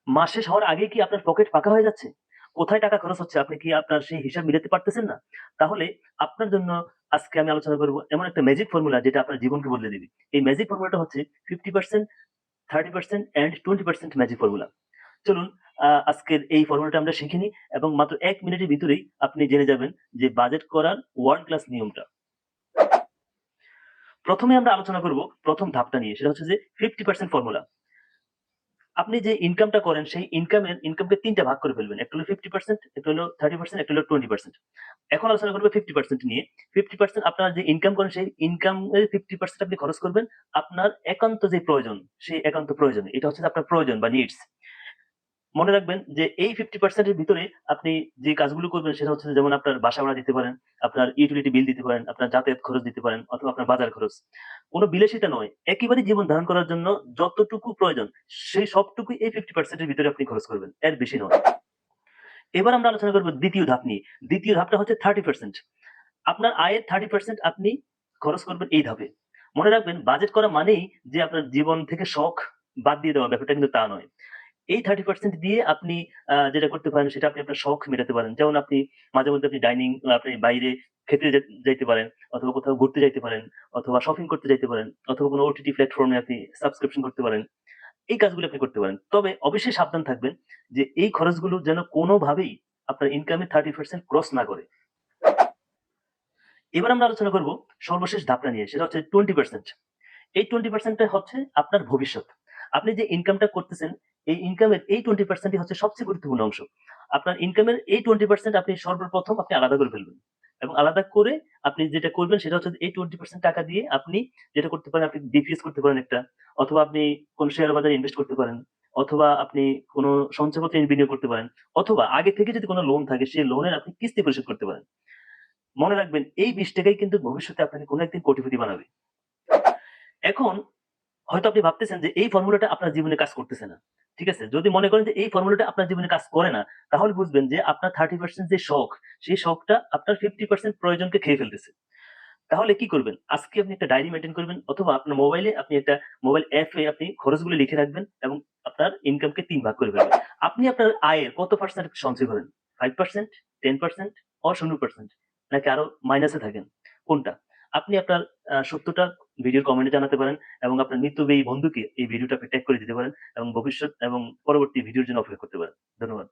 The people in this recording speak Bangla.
মাস শেষ হওয়ার আগে কি আপনার পকেট ফাঁকা হয়ে যাচ্ছে? কোথায় টাকা খরচ হচ্ছে আপনি কি আপনার সেই হিসাব মিলাতে পারতেছেন না? তাহলে আপনার জন্য আজকে আমি আলোচনা করব এমন একটা ম্যাজিক ফর্মুলা যেটা আপনার জীবনকে বদলে দিবে। এই ম্যাজিক ফর্মুলাটা হচ্ছে 50% 30% অ্যান্ড 20% ম্যাজিক ফর্মুলা। চলুন আজকের এই ফর্মুলাটা আমরা শিখে নিই এবং মাত্র ১ মিনিটের ভিতরেই আপনি জেনে যাবেন যে বাজেট করার ওয়ার্ল্ড ক্লাস নিয়মটা। প্রথমে আমরা আলোচনা করব প্রথম ধাপটা নিয়ে। সেটা হচ্ছে যে 50% ফর্মুলা। আপনি যে ইনকামটা করেন সেই ইনকামকে ৩ টা ভাগ করে ফেলবেন। একটা হলো 50%, একটা হলো 30%, একটা হলো 20%। এখন আলোচনা করব 50% নিয়ে। 50% আপনার যে ইনকাম করেন সেই ইনকামের 50% আপনি খরচ করবেন আপনার একান্ত যে প্রয়োজন, সেই একান্ত প্রয়োজনে। এটা হচ্ছে যে আপনার প্রয়োজন বা নিডস। মনে রাখবেন যে এই 50% এর ভিতরে আপনি যে কাজগুলো করবেন সেটা হচ্ছে যেমন আপনার বাসা ভাড়া দিতে পারেন, আপনার ইউটিলিটি বিল দিতে পারেন, আপনার যাতায়াত খরচ দিতে পারেন অথবা আপনার বাজার খরচ। কোন বিলাসিতা নয়। একেবারে জীবন ধারণ করার জন্য যতটুকু প্রয়োজন সেই সবটুকুই এই 50% এর ভিতরে আপনি খরচ করবেন। এর বেশি নয়। এবার আমরা আলোচনা করব ২য় ধাপ নিয়ে। ২য় ধাপটা হচ্ছে 30%। আপনার আয়ের 30% আপনি খরচ করবেন এই ধাপে। মনে রাখবেন বাজেট করা মানেই যে আপনার জীবন থেকে শখ বাদ দিয়ে দেওয়া ব্যাপারটা কিন্তু তা নয়। এই 30% দিয়ে আপনি যেটা করতে পারেন সেটা আপনি আপনার শখ মেটাতে পারেন। যেমন আপনি মাঝেমধ্যে আপনি আপনি বাইরে খেতে যাইতে পারেন অথবা কোথাও ঘুরতে যাইতে পারেন অথবা শপিং করতে যাইতে পারেন অথবা কোনো ওটিটি প্ল্যাটফর্ম এ আপনি সাবস্ক্রিপশন করতে পারেন। এই কাজগুলো আপনি করতে পারেন। তবে অবশ্যই সাবধান থাকবেন যে এই খরচগুলো যেন কোনোভাবেই আপনার ইনকামের 30% ক্রস না করে। এবার আমরা আলোচনা করব সর্বশেষ ধাপটা নিয়ে। সেটা হচ্ছে 20%। এই 20% টা হচ্ছে আপনার ভবিষ্যৎ। আপনি যে ইনকামটা করতেছেন, এই ইনকামের এই 20% ই হচ্ছে সবচেয়ে গুরুত্বপূর্ণ অংশ। আপনার ইনকামের এই 20% আপনি সর্বপ্রথম আপনি আলাদা করে ফেলবেন। এবং আলাদা করে আপনি যেটা করবেন সেটা হচ্ছে এই 20% টাকা দিয়ে আপনি যেটা করতে পারেন আপনি ডিপিএস করতে পারেন একটা, অথবা আপনি কোন শেয়ার বাজারে ইনভেস্ট করতে পারেন, অথবা আপনি কোন সঞ্চয়পত্রে বিনিয়োগ করতে পারেন, অথবা আগে থেকে যদি কোন লোন থাকে সেই লোনের আপনি কিস্তি পরিশোধ করতে পারেন। মনে রাখবেন এই 20 টাকাই কিন্তু ভবিষ্যতে আপনাকে কোন একদিন কোটিপতি বানাবে। এখন হয়তো আপনি ভাবতেছেন যে এই ফর্মুলাটা আপনার জীবনে কাজ করতেছে না। ঠিক আছে? যদি মনে করেন যে এই ফর্মুলাটা আপনার জীবনে কাজ করে না, তাহলে বুঝবেন যে আপনার 30% যে শখ, সেই শখটা আপনার 50% প্রয়োজনকে খেয়ে ফেলতেছে। তাহলে কি করবেন? আজকে আপনি একটা ডায়েরি মেইনটেইন করবেন অথবা আপনার মোবাইলে আপনি একটা মোবাইল অ্যাপে আপনি খরচগুলো লিখে রাখবেন এবং আপনার ইনকামকে ৩ ভাগ করে ফেলবেন। আপনি আপনার আয়ের কত পার্সেন্ট সঞ্চয় করেন? 5%, 10% or 0% নাকি আরো মাইনাসে থাকেন? কোনটা? আপনি আপনার ৭০ টা ভিডিওর কমেন্টে জানাতে পারেন এবং আপনার মিতব্যয়ী বন্ধুকে এই ভিডিওটা আপনি ট্যাগ করে দিতে পারেন এবং ভবিষ্যৎ এবং পরবর্তী ভিডিওর জন্য অপেক্ষা করতে পারেন। ধন্যবাদ।